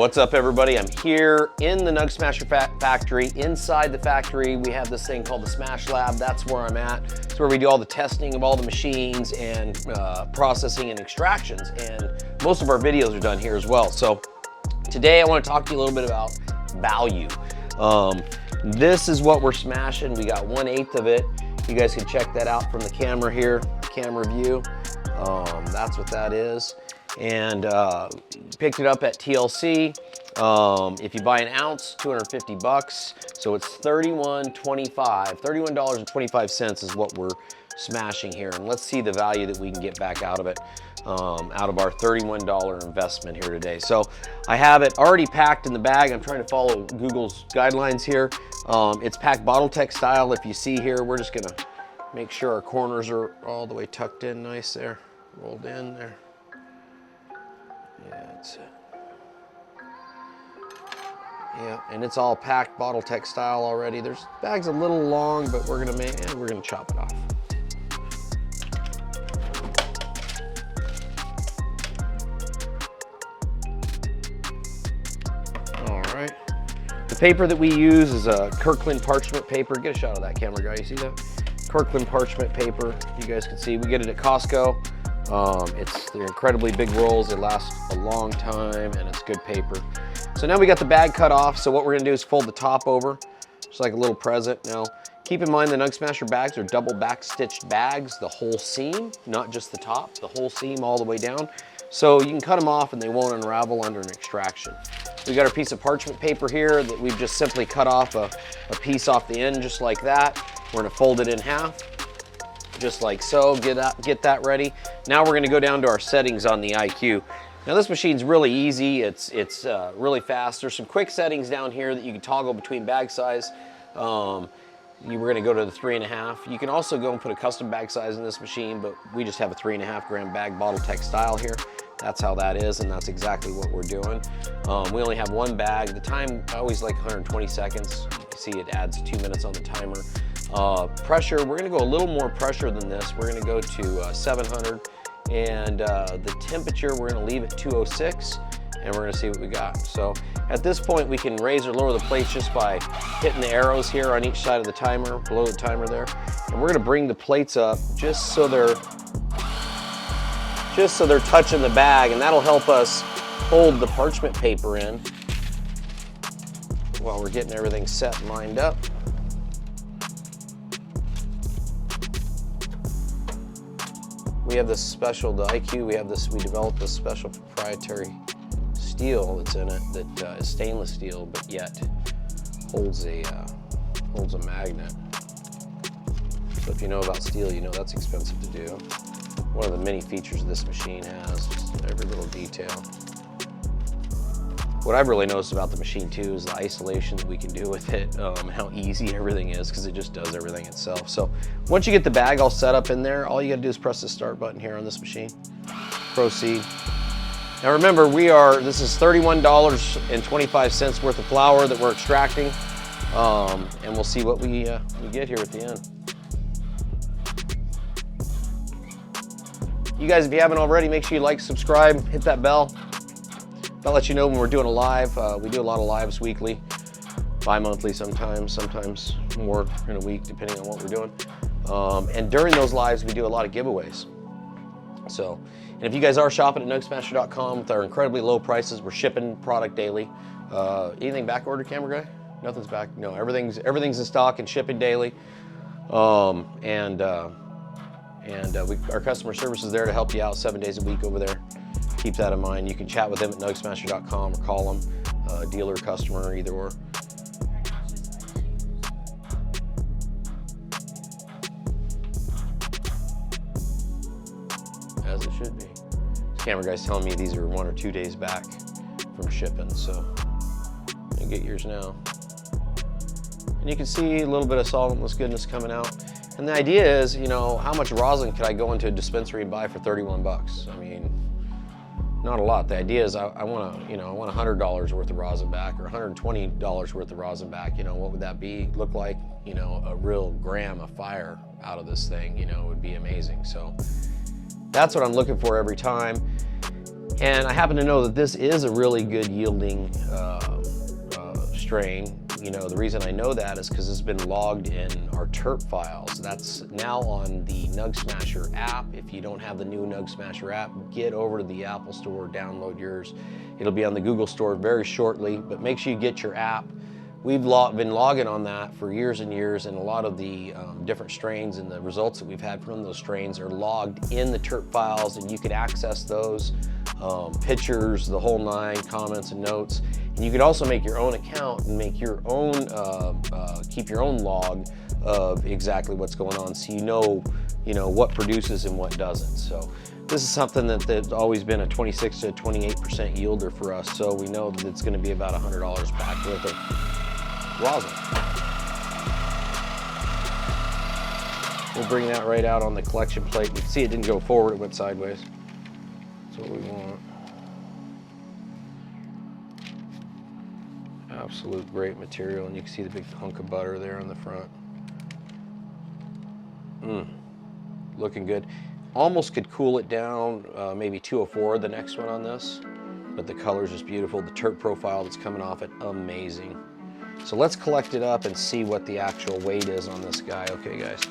What's up, everybody? I'm here in the Nugsmasher factory. Inside the factory, we have this thing called the Smash Lab. That's where I'm at. It's where we do all the testing of all the machines and processing and extractions. And most of our videos are done here as well. So today I want to talk to you a little bit about value. This is what we're smashing. We got 1/8 of it. You guys can check that out from the camera here, camera view. That's what that is. And picked it up at TLC. If you buy an ounce, 250 bucks. So it's $31.25 is what we're smashing here. And let's see the value that we can get back out of it, out of our $31 investment here today. So I have it already packed in the bag. I'm trying to follow Google's guidelines here. It's packed bottle tech style. If you see here, we're just gonna make sure our corners are all the way tucked in nice there, rolled in there. Yeah, that's it. Yeah, and it's all packed bottle tech style already. There's bag's a little long, but we're gonna chop it off. All right. The paper that we use is a Kirkland Parchment paper. Get a shot of that, camera guy. You see that? Kirkland Parchment paper. You guys can see we get it at Costco. They're incredibly big rolls. They last a long time, and it's good paper. So now we got the bag cut off. So what we're gonna do is fold the top over, just like a little present. Now, keep in mind the Nugsmasher bags are double back stitched bags, the whole seam, not just the top, the whole seam all the way down. So you can cut them off and they won't unravel under an extraction. We got our piece of parchment paper here that we've just simply cut off a piece off the end, just like that. We're gonna fold it in half, just like so. Get that ready. Now we're gonna go down to our settings on the IQ. Now this machine's really easy. It's really fast. There's some quick settings down here that you can toggle between bag size. We're gonna go to the 3.5. You can also go and put a custom bag size in this machine, but we just have a 3.5 gram bag, bottle tech style here. That's how that is, and that's exactly what we're doing. We only have one bag. The time, I always like 120 seconds. You can see it adds 2 minutes on the timer. Pressure, we're gonna go a little more pressure than this. We're gonna go to 700, and the temperature, we're gonna leave at 206, and we're gonna see what we got. So at this point, we can raise or lower the plates just by hitting the arrows here on each side of the timer, below the timer there. And we're gonna bring the plates up just so they're touching the bag, and that'll help us hold the parchment paper in while we're getting everything set and lined up. We have this special, the IQ, we developed this special proprietary steel that's in it that is stainless steel, but yet holds a magnet. So if you know about steel, you know that's expensive to do. One of the many features this machine has, just every little detail. What I've really noticed about the machine too is the isolation that we can do with it, how easy everything is, because it just does everything itself. So once you get the bag all set up in there, all you gotta do is press the start button here on this machine. Proceed. Now remember, this is $31.25 worth of flour that we're extracting, and we'll see what we get here at the end. You guys, if you haven't already, make sure you like, subscribe, hit that bell. That'll let you know when we're doing a live. We do a lot of lives weekly, bi-monthly sometimes more in a week, depending on what we're doing. And during those lives, we do a lot of giveaways. So, and if you guys are shopping at nugsmasher.com with our incredibly low prices, we're shipping product daily. Anything back order, camera guy? Nothing's back. No, everything's in stock and shipping daily. Our customer service is there to help you out 7 days a week over there. Keep that in mind. You can chat with them at nugsmasher.com or call them, dealer, customer, either or. As it should be. This camera guy's telling me these are 1 or 2 days back from shipping, so you get yours now. And you can see a little bit of solventless goodness coming out. And the idea is, you know, how much rosin could I go into a dispensary and buy for 31 bucks? I mean, not a lot. The idea is I want $100 worth of rosin back, or $120 worth of rosin back. You know, what would that look like? You know, a real gram of fire out of this thing, you know, would be amazing. So that's what I'm looking for every time. And I happen to know that this is a really good yielding strain. You know, the reason I know that is because it's been logged in our terp files. That's now on the Nugsmasher app. If you don't have the new Nugsmasher app, get over to the Apple Store, download yours. It'll be on the Google Store very shortly, but make sure you get your app. We've been logging on that for years and years, and a lot of the different strains and the results that we've had from those strains are logged in the terp files, and you can access those, pictures, the whole nine, comments and notes. And you can also make your own account and make your own, keep your own log of exactly what's going on, so you know what produces and what doesn't. So this is something that's always been a 26 to 28% yielder for us, so we know that it's going to be about $100 back worth of rosin. We'll bring that right out on the collection plate. You can see it didn't go forward, it went sideways. That's what we want. Absolute great material, and you can see the big hunk of butter there on the front. Looking good. Almost could cool it down, maybe 204, the next one on this, but the color is just beautiful. The terp profile that's coming off it, amazing. So let's collect it up and see what the actual weight is on this guy. Okay, guys.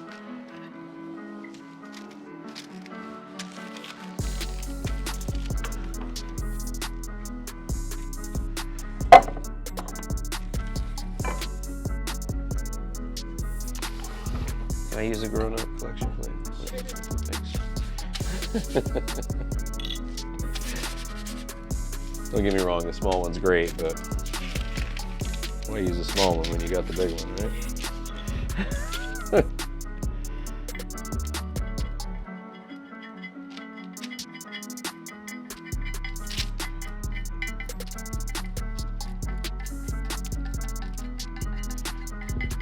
Can I use a grown-up collection plate? Thanks. Don't get me wrong, the small one's great, but why use a small one when you got the big one, right?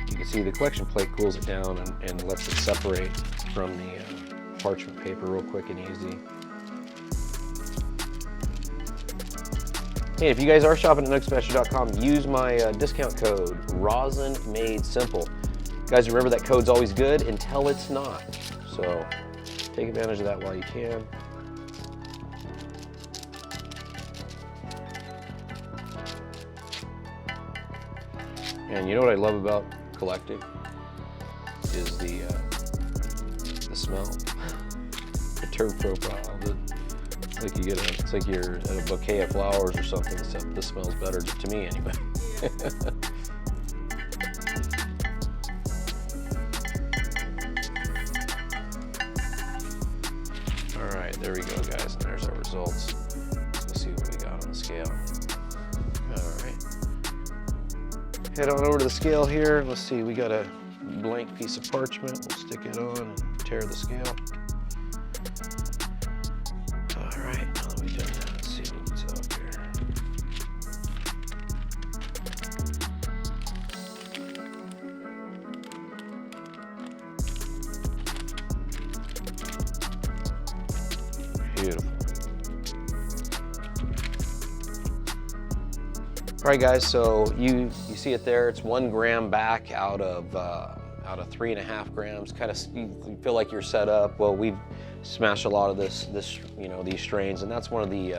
You can see the collection plate cools it down and lets it separate from the parchment paper real quick and easy. Hey, if you guys are shopping at nugsmasher.com, use my discount code ROSINMADESIMPLE. Guys, remember that code's always good until it's not. So take advantage of that while you can. And you know what I love about collecting is the smell, the terp profile. Like you get it's like you're at a bouquet of flowers or something, except this smells better to me anyway. All right, there we go, guys, and there's our results. Let's see what we got on the scale. All right, head on over to the scale here. Let's see, we got a blank piece of parchment. We'll stick it on and tear the scale. Beautiful. All right, guys, so you see it there. It's 1 gram back out of 3.5 grams. Kind of, you feel like you're set up. Well, we've smashed a lot of these strains, and that's one of the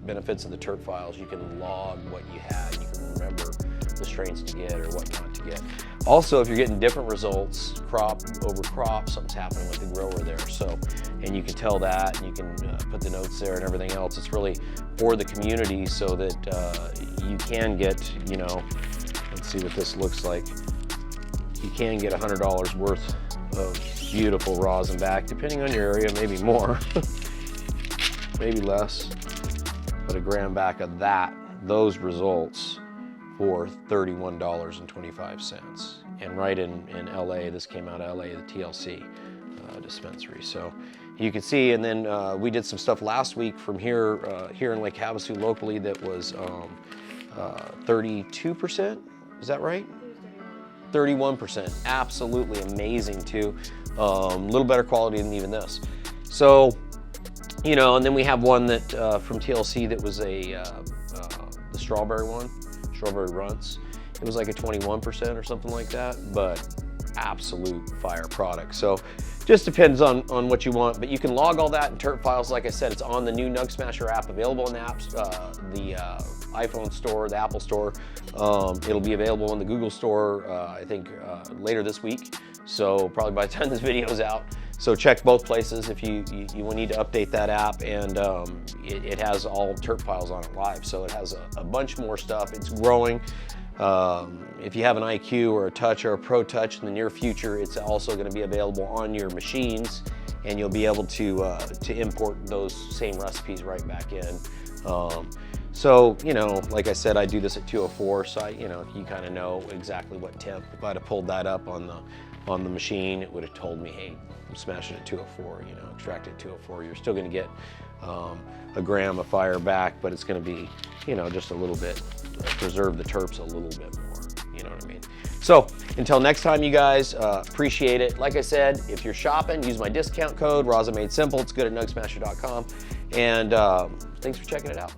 benefits of the terp files. You can log what you had. You can remember the strains to get or what not to get. Also, if you're getting different results, crop over crop, something's happening with the grower there. So, and you can tell that, and you can put the notes there and everything else. It's really for the community so that you can get, let's see what this looks like. You can get $100 worth of beautiful rosin back, depending on your area, maybe more, maybe less, but a gram back of those results for $31.25. And right in LA, this came out of LA, the TLC dispensary. So you can see, and then we did some stuff last week from here in Lake Havasu locally that was 32%, is that right? 31%, absolutely amazing too. A little better quality than even this. So, and then we have one that from TLC that was the strawberry one, strawberry runts. It was like a 21% or something like that, but absolute fire product. So Just depends on what you want, but you can log all that in terp files. Like I said, it's on the new Nugsmasher app, available in the apps, the iPhone store, the Apple store. It'll be available in the Google store, I think, later this week. So probably by the time this video is out. So check both places if you will need to update that app, and it has all terp files on it live. So it has a bunch more stuff. It's growing. If you have an IQ or a Touch or a Pro Touch in the near future, it's also going to be available on your machines, and you'll be able to import those same recipes right back in. So, you know, like I said, I do this at 204, so you kind of know exactly what temp. If I'd have pulled that up on the machine, it would have told me, hey, smash it at 204, you know, extract it at 204. You're still going to get a gram of fire back, but it's going to be, you know, just a little bit, preserve the terps a little bit more, you know what I mean? So until next time, you guys, appreciate it. Like I said, if you're shopping, use my discount code, Rosin Made Simple. It's good at nugsmasher.com. And thanks for checking it out.